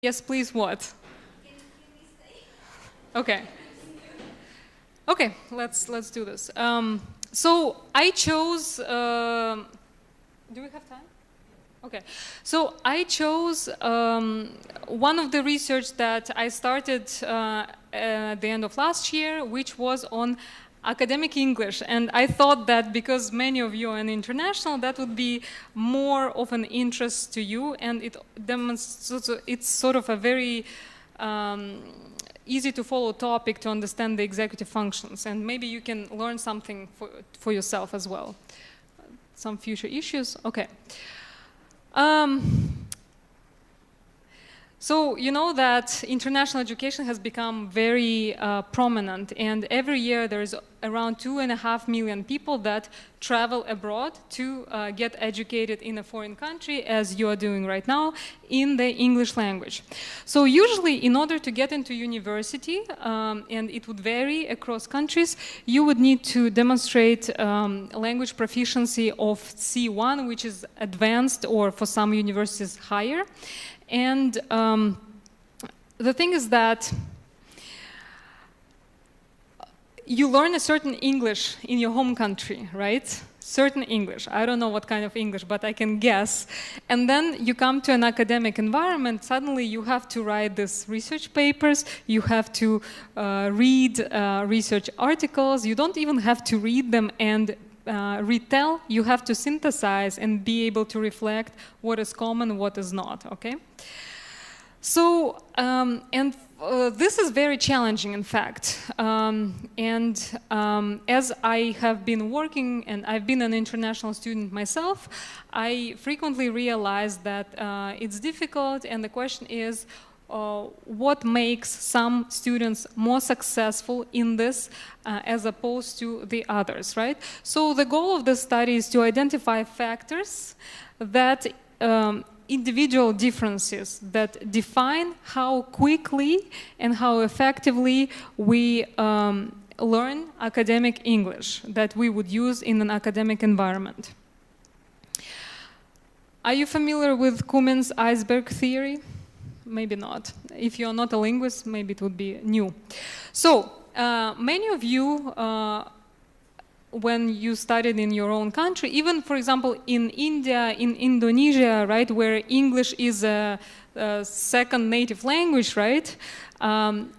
Yes, please, what? Okay. Okay, let's do this. So I chose. Do we have time? Okay. So I chose one of the research that I started at the end of last year, which was on academic English. And I thought that because many of you are in international, that would be more of an interest to you, and it demonstrates it's sort of a very easy to follow topic to understand the executive functions, and maybe you can learn something for yourself as well. Some future issues. Okay. So you know that international education has become very prominent, and every year there is around 2.5 million people that travel abroad to get educated in a foreign country, as you are doing right now, in the English language. So usually in order to get into university, and it would vary across countries, you would need to demonstrate language proficiency of C1, which is advanced, or for some universities higher. And the thing is that you learn a certain English in your home country, right? Certain English. I don't know what kind of English, but I can guess. And then you come to an academic environment, suddenly you have to write these research papers, you have to read research articles, you don't even have to read them and retell, you have to synthesize and be able to reflect what is common, what is not, okay? So, this is very challenging, in fact. As I have been working, and I've been an international student myself, I frequently realize that it's difficult, and the question is, what makes some students more successful in this as opposed to the others, right? So the goal of the study is to identify factors that individual differences that define how quickly and how effectively we learn academic English that we would use in an academic environment. Are you familiar with Kumin's iceberg theory? Maybe not. If you're not a linguist, maybe it would be new. So, many of you, when you studied in your own country, even, for example, in India, in Indonesia, right, where English is a second native language, right,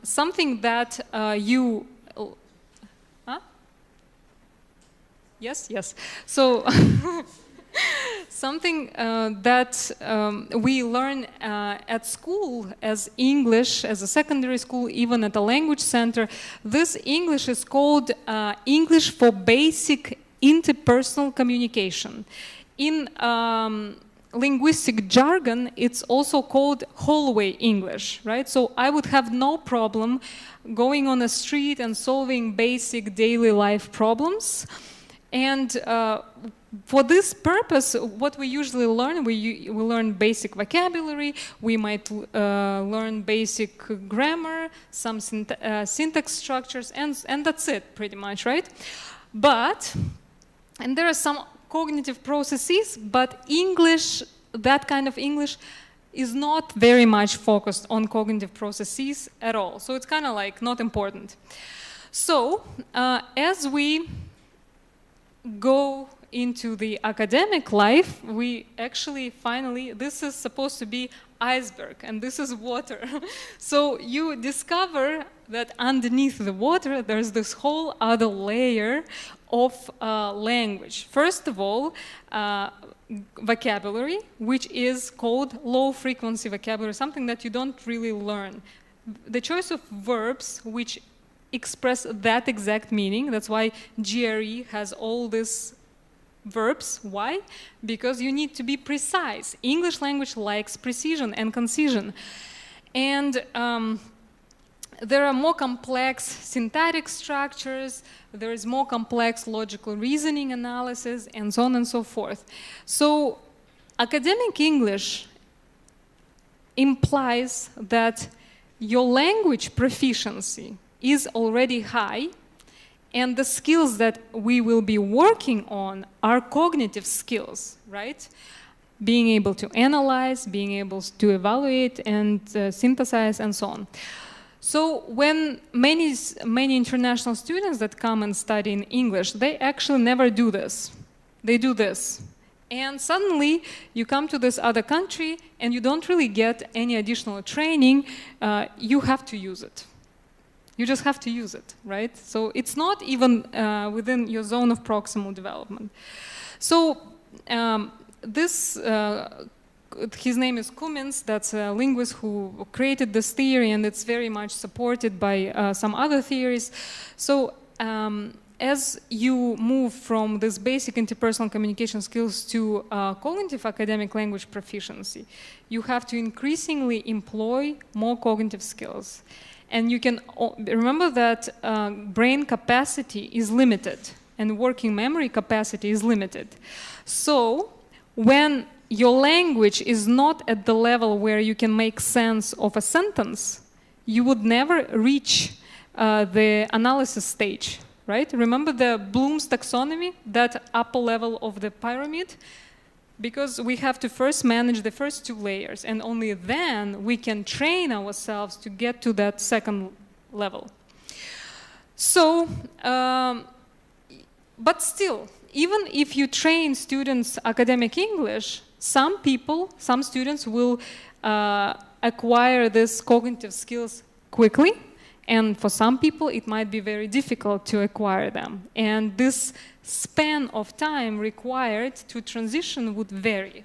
something that you... Huh? Yes, yes. So... Something that we learn at school as English, as a secondary school, even at a language center, this English is called English for basic interpersonal communication. In linguistic jargon, it's also called hallway English, right? So I would have no problem going on a street and solving basic daily life problems. And for this purpose, what we usually learn, we learn basic vocabulary, we might learn basic grammar, some syntax structures, and that's it, pretty much, right? But, and there are some cognitive processes, but English, that kind of English, is not very much focused on cognitive processes at all. So it's kind of like not important. So, as we go into the academic life, we actually finally, this is supposed to be iceberg, and this is water. So you discover that underneath the water, there's this whole other layer of language. First of all, vocabulary, which is called low-frequency vocabulary, something that you don't really learn. The choice of verbs, which express that exact meaning. That's why GRE has all these verbs. Why? Because you need to be precise. English language likes precision and concision. And there are more complex syntactic structures, there is more complex logical reasoning analysis, and so on and so forth. So academic English implies that your language proficiency is already high, and the skills that we will be working on are cognitive skills, right? being able to analyze, being able to evaluate and synthesize and so on. So when many international students that come and study in English, they actually never do this. They do this. And suddenly you come to this other country and you don't really get any additional training. You have to use it. You just have to use it, right? So it's not even within your zone of proximal development. So his name is Cummins, that's a linguist who created this theory, and it's very much supported by some other theories. So as you move from this basic interpersonal communication skills to cognitive academic language proficiency, you have to increasingly employ more cognitive skills. And you can remember that brain capacity is limited and working memory capacity is limited. So when your language is not at the level where you can make sense of a sentence, you would never reach the analysis stage, right? Remember the Bloom's taxonomy, that upper level of the pyramid? Because we have to first manage the first two layers, and only then we can train ourselves to get to that second level. So, but still, even if you train students academic English, some students will acquire these cognitive skills quickly, and for some people it might be very difficult to acquire them. And this span of time required to transition would vary.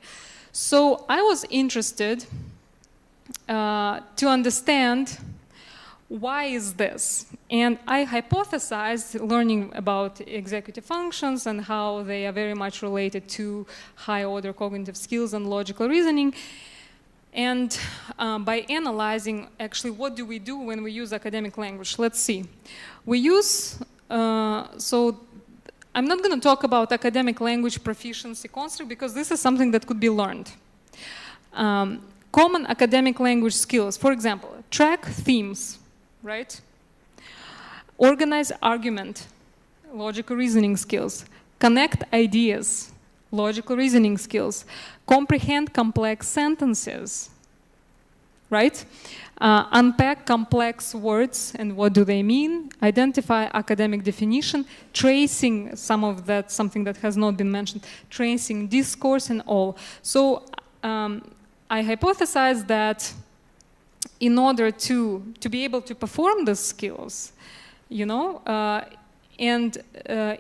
So I was interested to understand why is this? And I hypothesized, learning about executive functions and how they are very much related to high-order cognitive skills and logical reasoning. And by analyzing, actually, what do we do when we use academic language? Let's see. We use, so I'm not going to talk about academic language proficiency construct because this is something that could be learned. Common academic language skills, for example, track themes, right? Organize argument, logical reasoning skills. Connect ideas, logical reasoning skills. Comprehend complex sentences, right? Unpack complex words and what do they mean. Identify academic definition. Tracing something that has not been mentioned. Tracing discourse and all. So I hypothesized that in order to be able to perform these skills, you know, and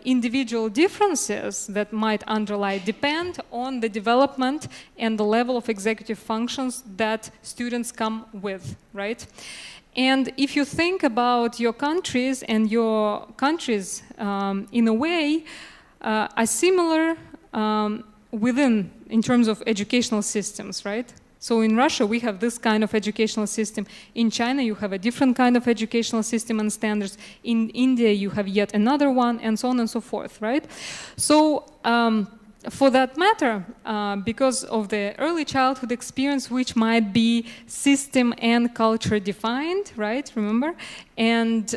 individual differences that might underlie depend on the development and the level of executive functions that students come with, right? And if you think about your countries and your countries in a way are similar in terms of educational systems, right? So in Russia, we have this kind of educational system. In China, you have a different kind of educational system and standards. In India, you have yet another one, and so on and so forth, right? So for that matter, because of the early childhood experience, which might be system and culture defined, right, remember? And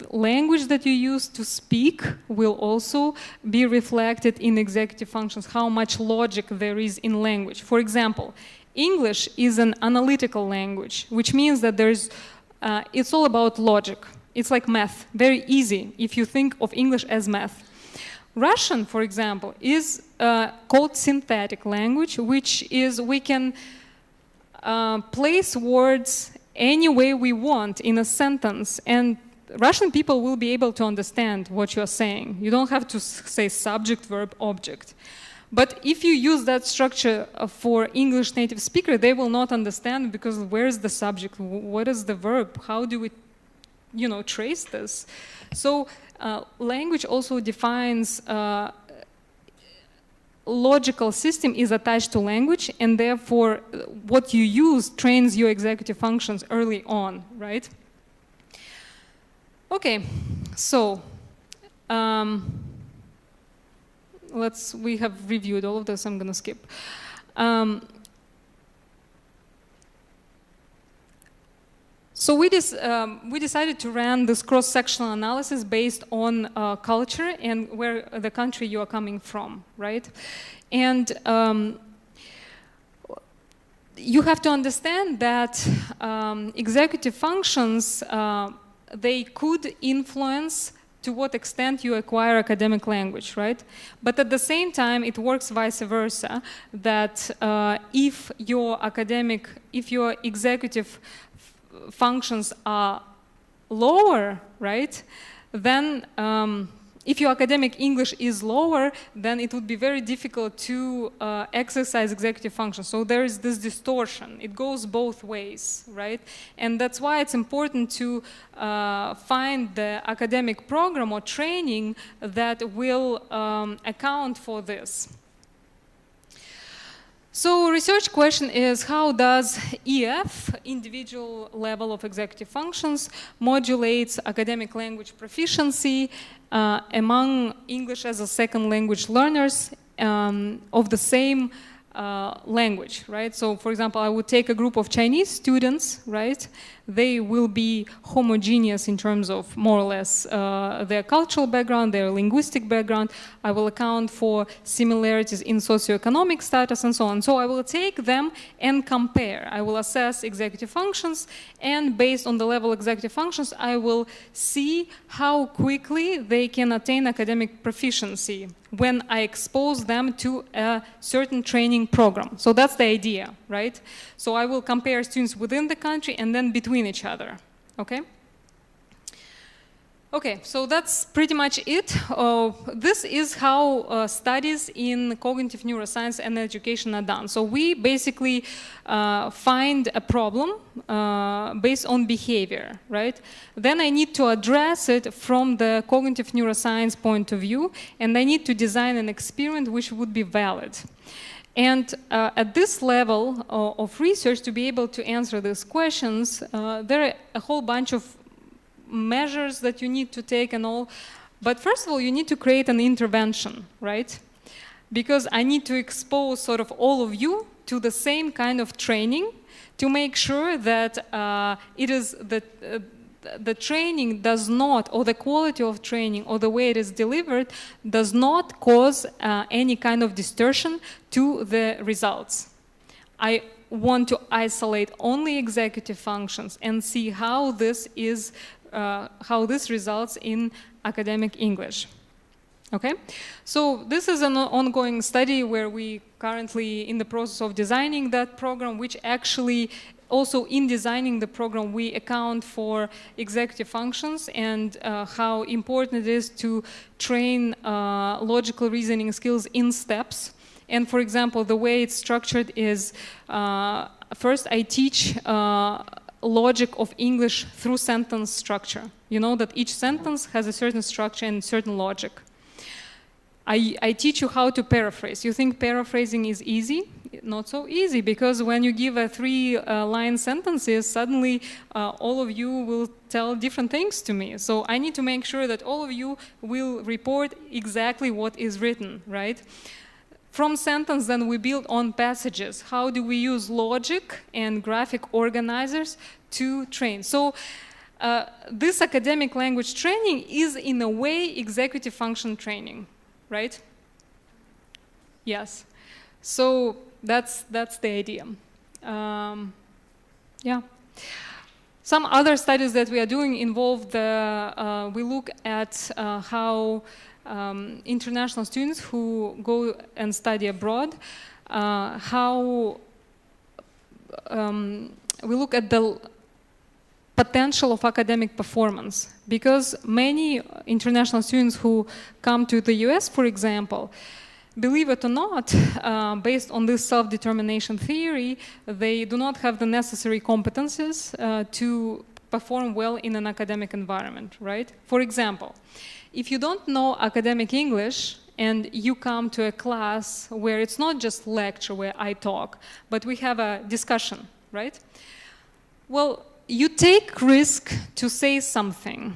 language that you use to speak will also be reflected in executive functions, how much logic there is in language. For example, English is an analytical language, which means that it's all about logic. It's like math, very easy if you think of English as math. Russian, for example, is called synthetic language, which is we can place words any way we want in a sentence, and Russian people will be able to understand what you're saying. You don't have to say subject, verb, object. But if you use that structure for English native speaker, they will not understand because where is the subject? What is the verb? How do we, you know, trace this? So language also defines logical system is attached to language, and therefore what you use trains your executive functions early on, right? Okay, so we have reviewed all of this. I'm going to skip. So we decided to run this cross-sectional analysis based on culture and where the country you are coming from, right? And you have to understand that executive functions, they could influence to what extent you acquire academic language, right? But at the same time, it works vice versa, that if your executive functions are lower, right, then if your academic English is lower, then it would be very difficult to exercise executive functions. So there is this distortion. It goes both ways, right? And that's why it's important to find the academic program or training that will account for this. So research question is, how does EF, individual level of executive functions, modulates academic language proficiency among English as a second language learners of the same language, right? So, for example, I would take a group of Chinese students, right? They will be homogeneous in terms of more or less their cultural background, their linguistic background. I will account for similarities in socioeconomic status and so on. So I will take them and compare. I will assess executive functions, and based on the level of executive functions, I will see how quickly they can attain academic proficiency when I expose them to a certain training program. So that's the idea, right? So I will compare students within the country and then between each other, okay? Okay, so that's pretty much it. This is how studies in cognitive neuroscience and education are done. So we basically find a problem based on behavior, right? Then I need to address it from the cognitive neuroscience point of view, and I need to design an experiment which would be valid. And at this level of research, to be able to answer these questions, there are a whole bunch of measures that you need to take and all. But first of all, you need to create an intervention, right? Because I need to expose sort of all of you to the same kind of training to make sure that it is the training does not, or the quality of training, or the way it is delivered, does not cause any kind of distortion to the results. I want to isolate only executive functions and see how this results in academic English. Okay, so this is an ongoing study where we currently in the process of designing that program, which actually also in designing the program we account for executive functions and how important it is to train logical reasoning skills in steps. And for example, the way it's structured is first I teach logic of English through sentence structure. You know that each sentence has a certain structure and certain logic. I teach you how to paraphrase. You think paraphrasing is easy? Not so easy, because when you give a 3-line sentences, suddenly all of you will tell different things to me. So I need to make sure that all of you will report exactly what is written, right? From sentence, then we build on passages. How do we use logic and graphic organizers to train? So this academic language training is in a way executive function training, right? Yes. So that's the idea. Yeah. Some other studies that we are doing involve we look at how international students who go and study abroad, how we look at the potential of academic performance, because many international students who come to the US, for example, believe it or not, based on this self-determination theory, they do not have the necessary competences to perform well in an academic environment, right? For example, if you don't know academic English and you come to a class where it's not just lecture where I talk, but we have a discussion, right? Well, you take risk to say something.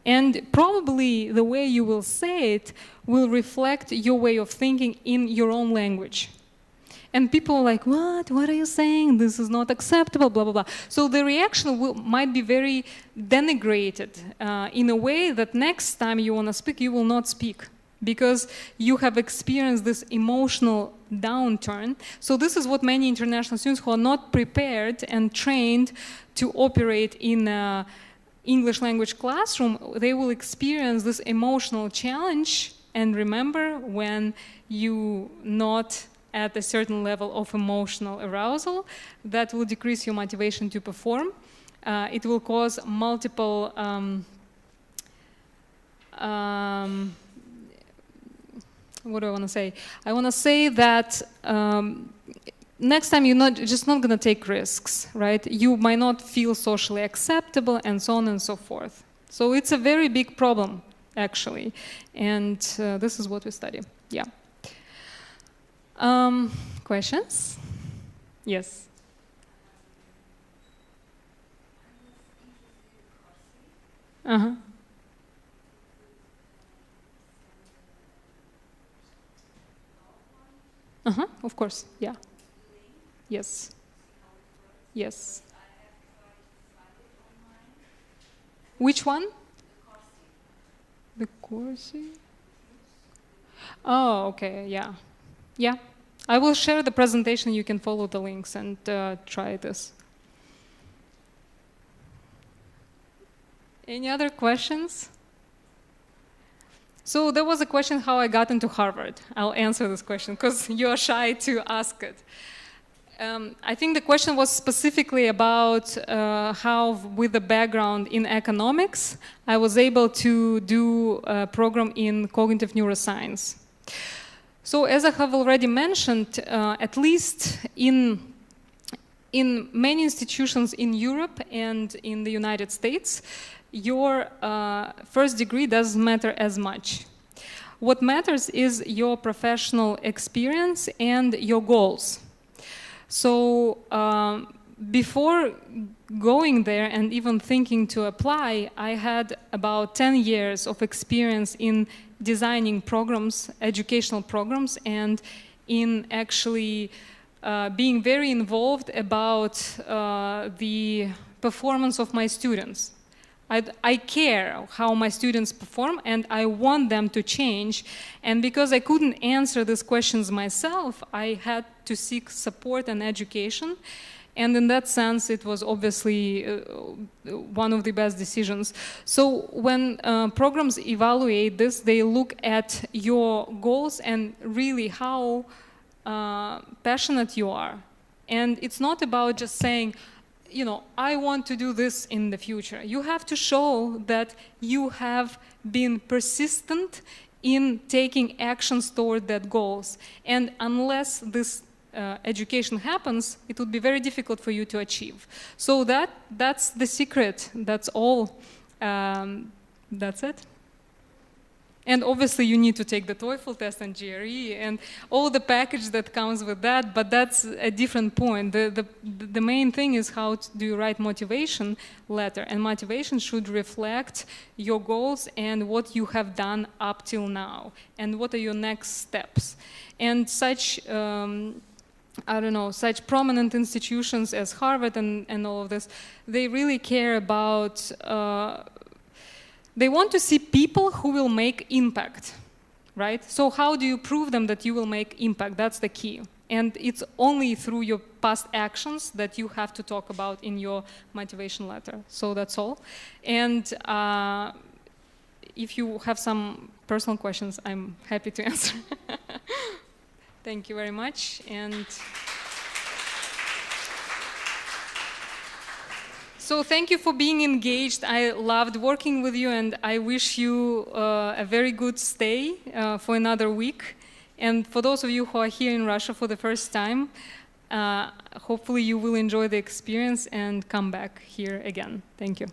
And probably the way you will say it will reflect your way of thinking in your own language. And people are like, what? What are you saying? This is not acceptable, blah, blah, blah. So the reaction might be very denigrated in a way that next time you want to speak, you will not speak. Because you have experienced this emotional downturn. So this is what many international students who are not prepared and trained to operate in a English language classroom, they will experience this emotional challenge. And remember, when you not at a certain level of emotional arousal, that will decrease your motivation to perform. It will cause multiple what do I want to say? I want to say that next time you're just not going to take risks, right? You might not feel socially acceptable and so on and so forth. So it's a very big problem, actually. And this is what we study. Yeah. Questions? Yes. Uh-huh. Uh-huh, of course, yeah. Yes. Yes. Which one? The Corsi? Oh, okay, yeah. Yeah. I will share the presentation. You can follow the links and try this. Any other questions? So there was a question how I got into Harvard. I'll answer this question because you are shy to ask it. I think the question was specifically about how, with the background in economics, I was able to do a program in cognitive neuroscience. So as I have already mentioned, at least in many institutions in Europe and in the United States, your first degree doesn't matter as much. What matters is your professional experience and your goals. So before going there and even thinking to apply, I had about 10 years of experience in designing programs, educational programs, and in actually being very involved about the performance of my students. I care how my students perform, and I want them to change. And because I couldn't answer these questions myself, I had to seek support and education. And in that sense, it was obviously one of the best decisions. So when programs evaluate this, they look at your goals and really how passionate you are. And it's not about just saying, you know, I want to do this in the future. You have to show that you have been persistent in taking actions toward that goals. And unless this education happens, it would be very difficult for you to achieve. So that's the secret. That's all. That's it. And obviously, you need to take the TOEFL test and GRE and all the package that comes with that, but that's a different point. The main thing is how do you write motivation letter, and motivation should reflect your goals and what you have done up till now, and what are your next steps. And such, I don't know, such prominent institutions as Harvard and all of this, they really care about they want to see people who will make impact, right? So how do you prove them that you will make impact? That's the key. And it's only through your past actions that you have to talk about in your motivation letter. So that's all. And if you have some personal questions, I'm happy to answer. Thank you very much. And so thank you for being engaged. I loved working with you, and I wish you a very good stay for another week. And for those of you who are here in Russia for the first time, hopefully you will enjoy the experience and come back here again. Thank you.